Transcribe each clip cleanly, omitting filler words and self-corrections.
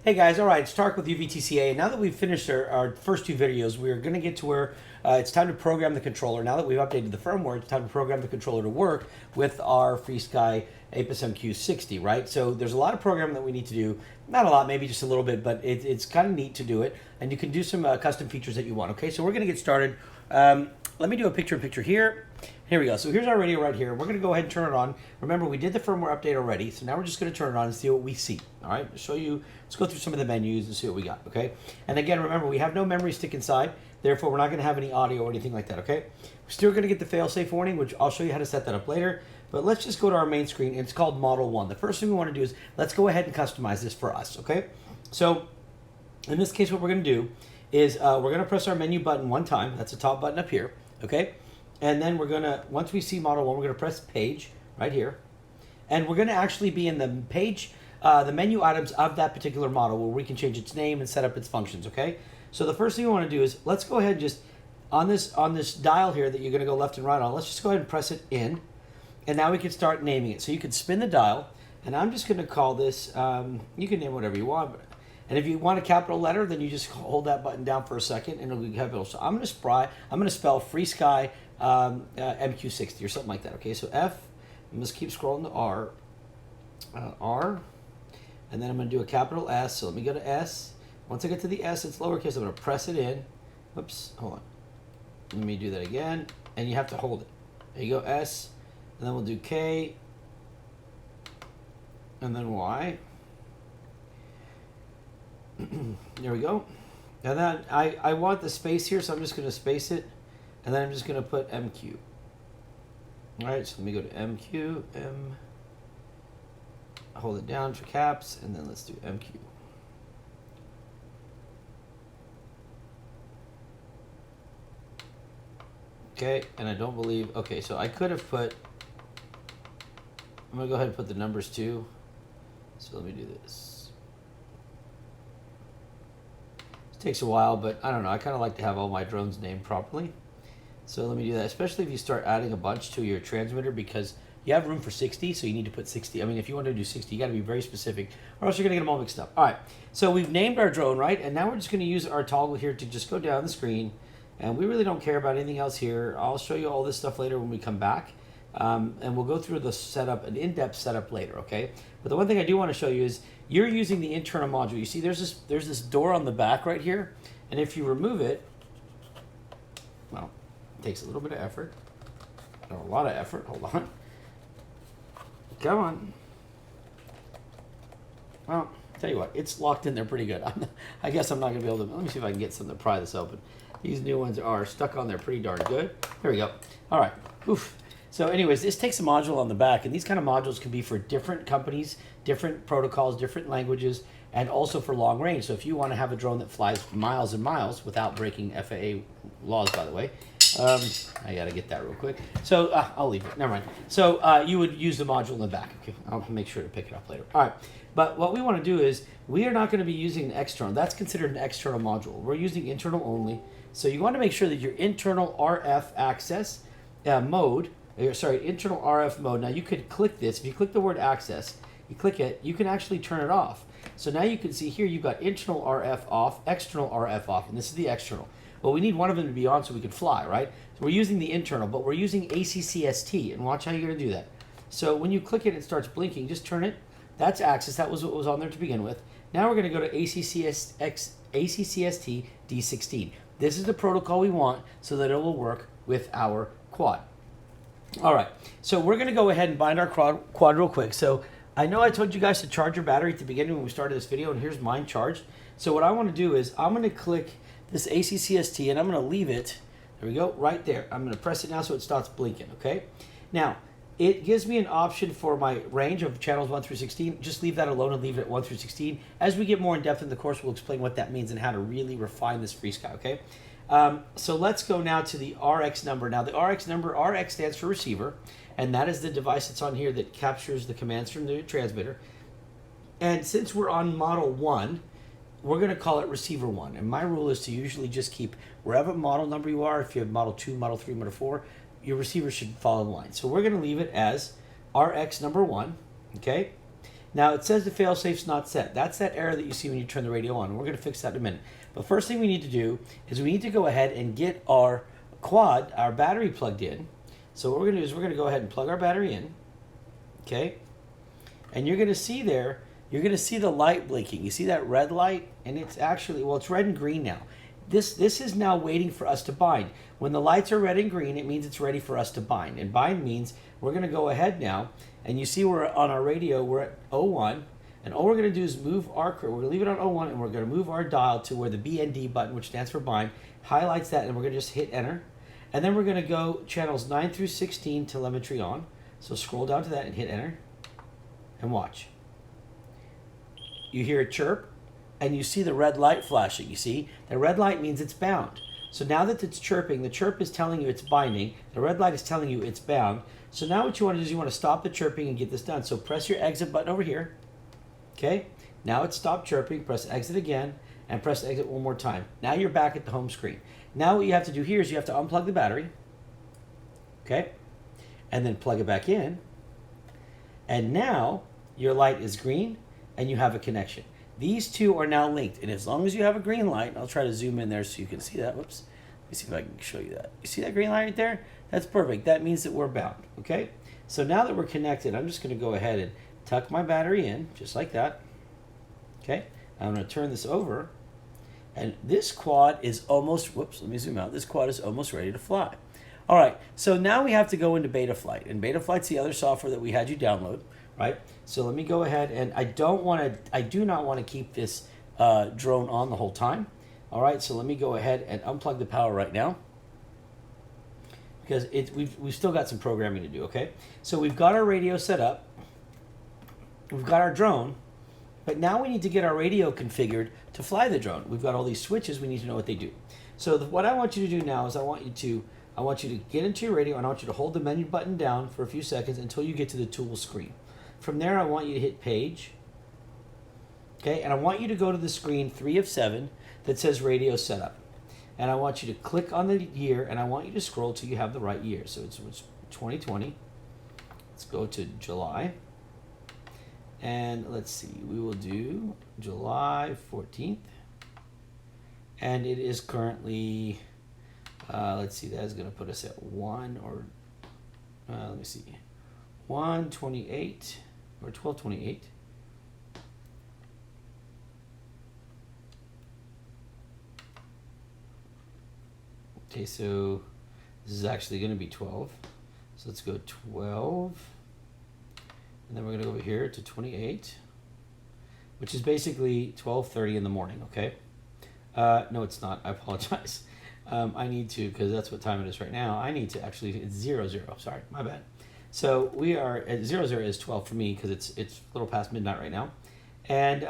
Hey guys, all right, it's Tark with UVTCA. And now that we've finished our first two videos, we're going to get to where it's time to program the controller. Now that we've updated the firmware, it's time to program the controller to work with our FrSky Apus MQ60, right? So there's a lot of programming that we need to do. Not a lot, maybe just a little bit, but it's kind of neat to do it. And you can do some custom features that you want, okay? So we're going to get started. Let me do a picture-in-picture here. Here we go. So here's our radio right here. We're going to go ahead and turn it on. Remember, we did the firmware update already, so now we're just going to turn it on and see what we see. All right, show you. Let's go through some of the menus and see what we got, okay? And again, remember, we have no memory stick inside, therefore we're not going to have any audio or anything like that, okay? We're still going to get the fail-safe warning, which I'll show you how to set that up later. But let's just go to our main screen, and it's called Model 1. The first thing we want to do is let's go ahead and customize this for us, okay? So in this case, what we're going to do is we're going to press our menu button one time. That's the top button up here, okay? And then we're going to, once we see Model 1, we're going to press Page right here. And we're going to actually be in the page, the menu items of that particular model where we can change its name and set up its functions, okay? So the first thing we want to do is, let's go ahead and just, on this dial here that you're going to go left and right on, let's just go ahead and press it in. And now we can start naming it. So you can spin the dial, and I'm just going to call this, you can name whatever you want. And if you want a capital letter, then you just hold that button down for a second, and it'll be capital. So I'm going to spell FrSky MQ60 or something like that, okay? So F, I'm just keep scrolling to R, and then I'm going to do a capital S. So let me go to S. Once I get to the S, it's lowercase. I'm going to press it in. Whoops, hold on. Let me do that again, and you have to hold it. There you go, S, and then we'll do K, and then Y. There we go. And then I want the space here, so I'm just going to space it, and then I'm just going to put MQ. All right, so let me go to MQ, M, hold it down for caps, and then let's do MQ. Okay, and I don't believe, okay, so I could have put, I'm going to go ahead and put the numbers too. So let me do this. It takes a while, but I don't know, I kind of like to have all my drones named properly. So let me do that, especially if you start adding a bunch to your transmitter, because you have room for 60, so you need to put 60. I mean, if you want to do 60, you got to be very specific, or else you're going to get them all mixed up. All right, so we've named our drone, right? And now we're just going to use our toggle here to just go down the screen, and we really don't care about anything else here. I'll show you all this stuff later when we come back, and we'll go through the setup, an in-depth setup later, okay? But the one thing I do want to show you is you're using the internal module. You see there's this door on the back right here, and if you remove it, well, takes a little bit of effort, or a lot of effort. Hold on. Come on. Well, tell you what, it's locked in there pretty good. I guess I'm not going to be able to, let me see if I can get something to pry this open. These new ones are stuck on there pretty darn good. There we go. All right. Oof. So anyways, this takes a module on the back, and these kind of modules can be for different companies, different protocols, different languages, and also for long range. So if you want to have a drone that flies miles and miles without breaking FAA laws, by the way, I got to get that real quick. So I'll leave it. Never mind. So you would use the module in the back. Okay, I'll make sure to pick it up later. All right. But what we want to do is we are not going to be using an external. That's considered an external module. We're using internal only. So you want to make sure that your internal RF access mode, internal RF mode. Now you could click this. If you click the word access, you click it, you can actually turn it off. So now you can see here you've got internal RF off, external RF off, and this is the external. Well, we need one of them to be on so we can fly, right? So we're using the internal, but we're using ACCST, and watch how you're going to do that. So when you click it, it starts blinking. Just turn it. That's access. That was what was on there to begin with. Now we're going to go to ACCST D16. This is the protocol we want so that it will work with our quad. All right, so we're going to go ahead and bind our quad real quick. So I know I told you guys to charge your battery at the beginning when we started this video, and here's mine charged. So what I want to do is I'm going to click this ACCST, and I'm going to leave it, there we go, right there. I'm going to press it now so it starts blinking, okay? Now, it gives me an option for my range of channels 1 through 16. Just leave that alone and leave it at 1 through 16. As we get more in depth in the course, we'll explain what that means and how to really refine this FrSky, okay? So let's go now to the RX number. Now the RX number, RX stands for receiver, and that is the device that's on here that captures the commands from the transmitter. And since we're on model 1, we're going to call it receiver 1. And my rule is to usually just keep wherever model number you are. If you have model 2, model 3, model 4, your receiver should follow the line. So we're going to leave it as RX number 1, okay? Now it says the failsafe's not set. That's that error that you see when you turn the radio on. We're going to fix that in a minute. But first thing we need to do is we need to go ahead and get our quad, our battery plugged in. So what we're going to do is we're going to go ahead and plug our battery in. Okay? And you're going to see there, you're going to see the light blinking. You see that red light? And it's actually, well, it's red and green now. This is now waiting for us to bind. When the lights are red and green, it means it's ready for us to bind. And bind means we're going to go ahead now, and you see we're on our radio, we're at 01, and all we're going to do is move our, we're going to leave it on 01, and we're going to move our dial to where the BND button, which stands for bind, highlights that, and we're going to just hit enter. And then we're going to go channels 9 through 16, telemetry on. So scroll down to that and hit enter, and watch. You hear a chirp, and you see the red light flashing. You see? The red light means it's bound. So now that it's chirping, the chirp is telling you it's binding. The red light is telling you it's bound. So now what you want to do is you want to stop the chirping and get this done. So press your exit button over here. Okay? Now it's stopped chirping. Press exit again, and press exit one more time. Now you're back at the home screen. Now what you have to do here is you have to unplug the battery. Okay? And then plug it back in. And now your light is green, and you have a connection. These two are now linked, and as long as you have a green light, I'll try to zoom in there so you can see that. Whoops. Let me see if I can show you that. You see that green light right there? That's perfect. That means that we're bound, okay? So now that we're connected, I'm just going to go ahead and tuck my battery in, just like that. Okay? I'm going to turn this over, and this quad is almost, whoops, let me zoom out. This quad is almost ready to fly. All right, so now we have to go into Beta Flight, and Beta Flight's the other software that we had you download. Right, so let me go ahead, and I do not want to keep this drone on the whole time. All right, so let me go ahead and unplug the power right now, because we've still got some programming to do. Okay, so we've got our radio set up, we've got our drone, but now we need to get our radio configured to fly the drone. We've got all these switches. We need to know what they do. So what I want you to do now is I want you to get into your radio, and I want you to hold the menu button down for a few seconds until you get to the tool screen. From there, I want you to hit page, okay, and I want you to go to the screen 3 of 7 that says radio setup. And I want you to click on the year, and I want you to scroll till you have the right year. So it's 2020. Let's go to July. And let's see, we will do July 14th. And it is currently, let's see, that is going to put us at 1 or, let me see, 128. Or 1228. Okay, so this is actually going to be 12. So let's go 12. And then we're going to go over here to 28, which is basically 12:30 in the morning, okay? No, it's not. I apologize. I need to, because that's what time it is right now. I need to actually, it's 00. Sorry, my bad. So we are at 00 is 12 for me because it's a little past midnight right now. And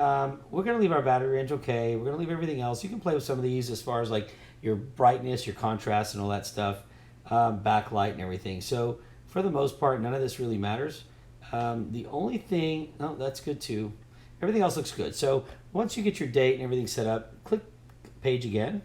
we're going to leave our battery range okay. We're going to leave everything else. You can play with some of these as far as like your brightness, your contrast, and all that stuff, backlight and everything. So for the most part, none of this really matters. The only thing, no, that's good too. Everything else looks good. So once you get your date and everything set up, click page again.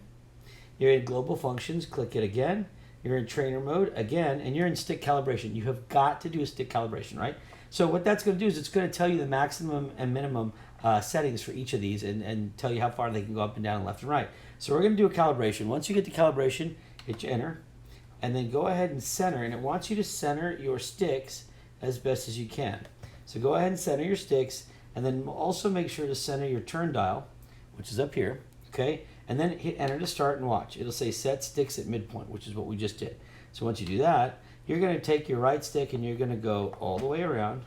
You're in global functions, click it again. You're in trainer mode again, and you're in stick calibration. You have got to do a stick calibration, right? So what that's going to do is it's going to tell you the maximum and minimum settings for each of these and tell you how far they can go up and down and left and right. So we're going to do a calibration. Once you get to calibration, hit enter, and then go ahead and center. And it wants you to center your sticks as best as you can. So go ahead and center your sticks, and then also make sure to center your turn dial, which is up here, okay? And then hit enter to start and watch. It'll say set sticks at midpoint, which is what we just did. So once you do that, you're going to take your right stick and you're going to go all the way around.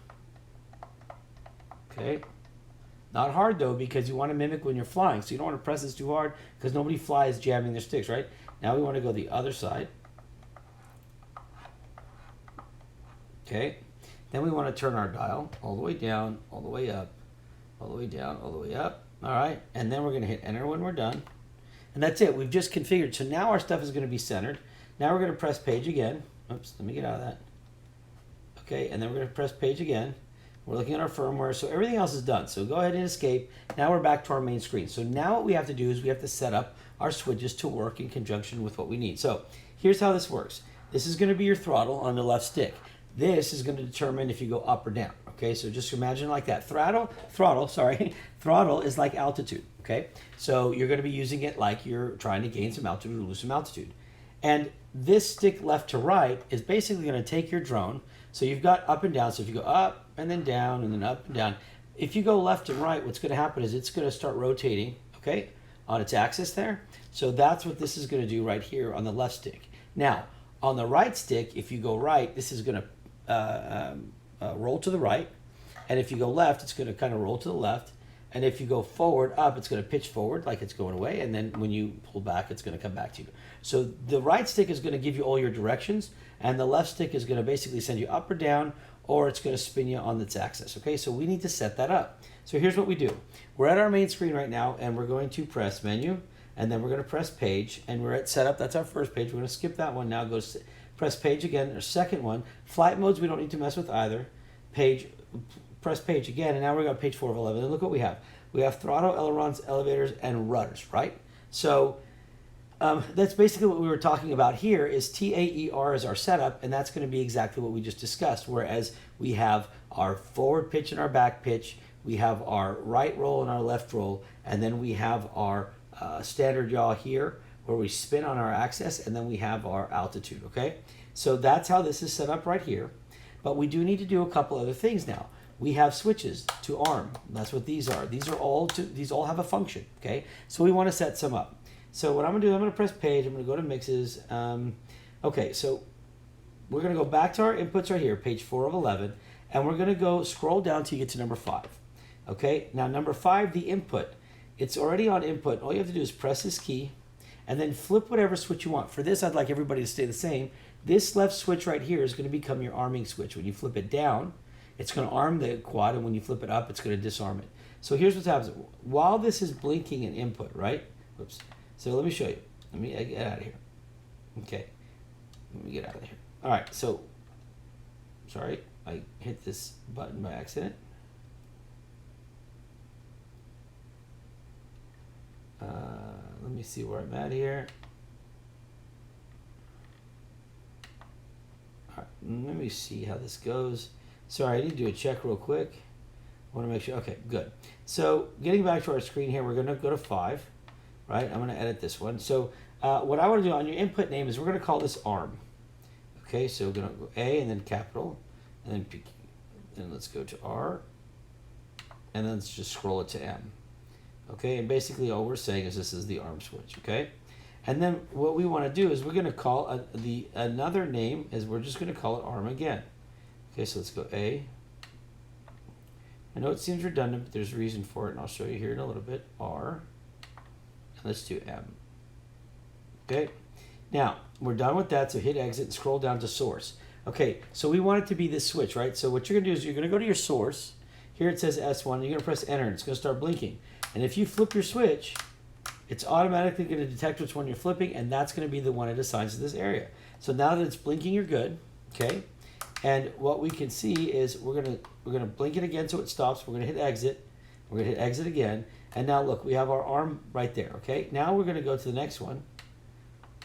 Okay? Not hard though, because you want to mimic when you're flying. So you don't want to press this too hard because nobody flies jamming their sticks, right? Now we want to go the other side. Okay? Then we want to turn our dial all the way down, all the way up, all the way down, all the way up. All right? And then we're going to hit enter when we're done. And that's it. We've just configured. So now our stuff is going to be centered. Now we're going to press page again. Oops, let me get out of that. Okay, and then we're going to press page again. We're looking at our firmware. So everything else is done. So go ahead and escape. Now we're back to our main screen. So now what we have to do is we have to set up our switches to work in conjunction with what we need. So here's how this works. This is going to be your throttle on the left stick. This is going to determine if you go up or down. Okay, so just imagine like that. Throttle is like altitude. Okay, so you're going to be using it like you're trying to gain some altitude or lose some altitude. And this stick left to right is basically going to take your drone. So you've got up and down. So if you go up and then down and then up and down, if you go left and right, what's going to happen is it's going to start rotating, okay, on its axis there. So that's what this is going to do right here on the left stick. Now, on the right stick, if you go right, this is going to roll to the right. And if you go left, it's going to kind of roll to the left. And if you go forward, up, it's going to pitch forward like it's going away. And then when you pull back, it's going to come back to you. So the right stick is going to give you all your directions. And the left stick is going to basically send you up or down, or it's going to spin you on its axis. Okay, so we need to set that up. So here's what we do. We're at our main screen right now, and we're going to press menu, and then we're going to press page, and we're at setup. That's our first page. We're going to skip that one now. Go press page again, our second one. Flight modes, we don't need to mess with either. Page, press page again, and now we're on page 4 of 11. And look what we have. We have throttle, ailerons, elevators, and rudders, right? So that's basically what we were talking about here is TAER is our setup, and that's going to be exactly what we just discussed, whereas we have our forward pitch and our back pitch, we have our right roll and our left roll, and then we have our standard yaw here where we spin on our axis, and then we have our altitude, okay? So that's how this is set up right here, but we do need to do a couple other things now. We have switches to arm. That's what these are. These all have a function, okay? So we want to set some up. So what I'm going to do, I'm going to press page. I'm going to go to mixes. Okay, so we're going to go back to our inputs right here, page 4 of 11, and we're going to go scroll down till you get to number 5. Okay, now number 5, the input. It's already on input. All you have to do is press this key and then flip whatever switch you want. For this, I'd like everybody to stay the same. This left switch right here is going to become your arming switch. When you flip it down, it's going to arm the quad, and when you flip it up, it's going to disarm it. So here's what happens. While this is blinking in input, right? Oops. So let me show you. Let me get out of here. Okay. Let me get out of here. All right. So, sorry, I hit this button by accident. Let me see where I'm at here. All right. Let me see how this goes. Sorry, I need to do a check real quick. I want to make sure. Okay, good. So getting back to our screen here, we're going to go to 5. Right, I'm going to edit this one. So what I want to do on your input name is we're going to call this ARM. Okay, so we're going to go A and then capital, and then P, and let's go to R, and then let's just scroll it to M. Okay, and basically all we're saying is this is the ARM switch. Okay, and then what we want to do is we're going to call another name is we're just going to call it ARM again. Okay, so let's go A. I know it seems redundant, but there's a reason for it, and I'll show you here in a little bit. R. Let's do M. Okay, now we're done with that, so hit exit and scroll down to source. Okay, so we want it to be this switch, right? So what you're going to do is you're going to go to your source. Here it says S1, and you're going to press enter, and it's going to start blinking. And if you flip your switch, it's automatically going to detect which one you're flipping, and that's going to be the one it assigns to this area. So now that it's blinking, you're good, okay? And what we can see is we're going to blink it again so it stops. We're going to hit exit. We're going to hit exit again. And now look, we have our arm right there, okay? Now we're going to go to the next one.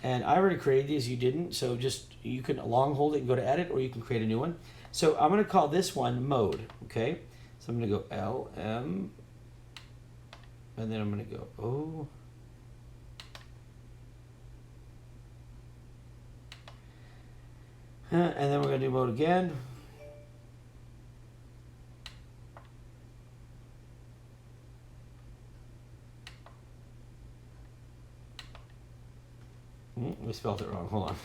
And I already created these, you didn't, so just, you can long hold it and go to edit, or you can create a new one. So I'm going to call this one mode, okay? So I'm going to go L, M, and then I'm going to go O. And then we're going to do mode again. We spelled it wrong. Hold on.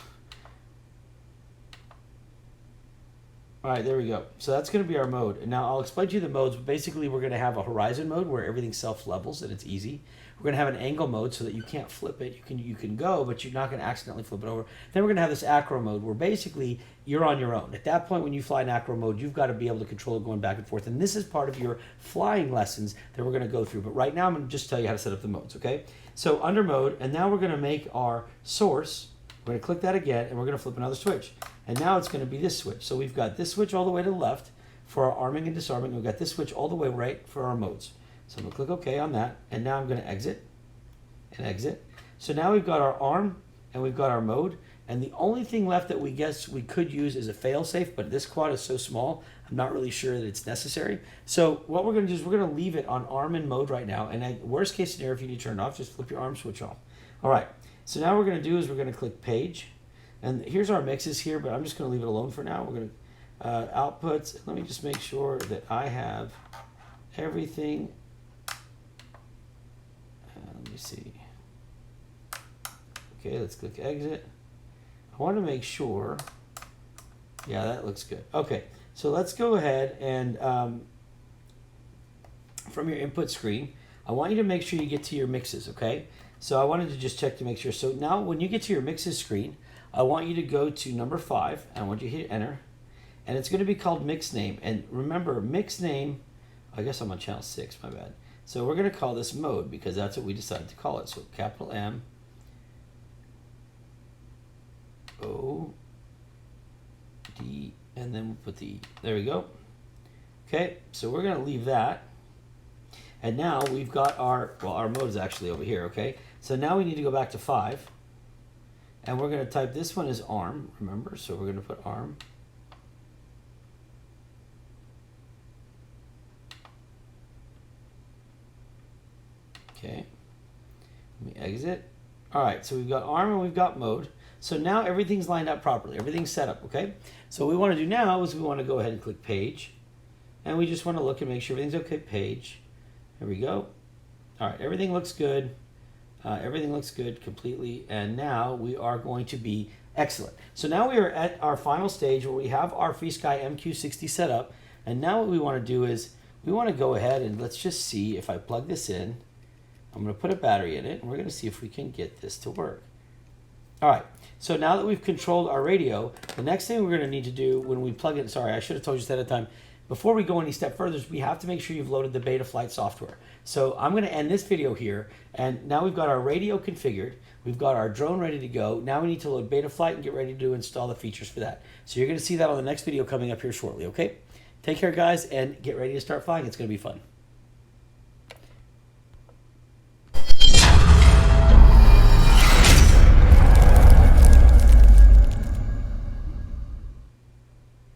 All right, there we go. So that's going to be our mode. And now I'll explain to you the modes. Basically, we're going to have a horizon mode where everything self-levels and it's easy. We're going to have an angle mode so that you can't flip it. You can go, but you're not going to accidentally flip it over. Then we're going to have this acro mode where basically you're on your own. At that point, when you fly in acro mode, you've got to be able to control it going back and forth. And this is part of your flying lessons that we're going to go through. But right now, I'm going to just tell you how to set up the modes, okay? So under mode, and now we're going to make our source. We're going to click that again, and we're going to flip another switch. And now it's going to be this switch. So we've got this switch all the way to the left for our arming and disarming. We've got this switch all the way right for our modes. So I'm going to click OK on that. And now I'm going to exit and exit. So now we've got our arm and we've got our mode. And the only thing left that we guess we could use is a fail-safe, but this quad is so small, I'm not really sure that it's necessary. So what we're going to do is we're going to leave it on arm in mode right now. And worst case scenario, if you need to turn it off, just flip your arm switch off. All right. So now what we're going to do is we're going to click page. And here's our mixes here, but I'm just going to leave it alone for now. We're going to outputs. Let me just make sure that I have everything. Let me see. Okay, let's click exit. I want to make sure. Yeah, that looks good. Okay, so let's go ahead and from your input screen, I want you to make sure you get to your mixes, okay? So I wanted to just check to make sure. So now when you get to your mixes screen, I want you to go to number 5. I want you to hit enter. And it's going to be called mix name. And remember, mix name, I guess I'm on channel 6, my bad. So we're going to call this mode because that's what we decided to call it. So capital M O D, and then we'll put the E. There we go. Okay, so we're going to leave that. And now we've got our mode is actually over here, okay? So now we need to go back to 5. And we're going to type, this one is arm, remember? So we're going to put arm. Okay, let me exit. All right, so we've got arm and we've got mode. So now everything's lined up properly. Everything's set up, okay? So what we want to do now is we want to go ahead and click page. And we just want to look and make sure everything's okay. Page. There we go. All right, everything looks good. Everything looks good completely. And now we are going to be excellent. So now we are at our final stage where we have our FrSky MQ60 set up. And now what we want to do is we want to go ahead and let's just see if I plug this in. I'm going to put a battery in it, and we're going to see if we can get this to work. All right, so now that we've controlled our radio, the next thing we're going to need to do when we plug it, sorry, I should have told you this ahead of time. Before we go any step further, we have to make sure you've loaded the Betaflight software. So I'm going to end this video here, and now we've got our radio configured. We've got our drone ready to go. Now we need to load Betaflight and get ready to install the features for that. So you're going to see that on the next video coming up here shortly, okay? Take care, guys, and get ready to start flying. It's going to be fun.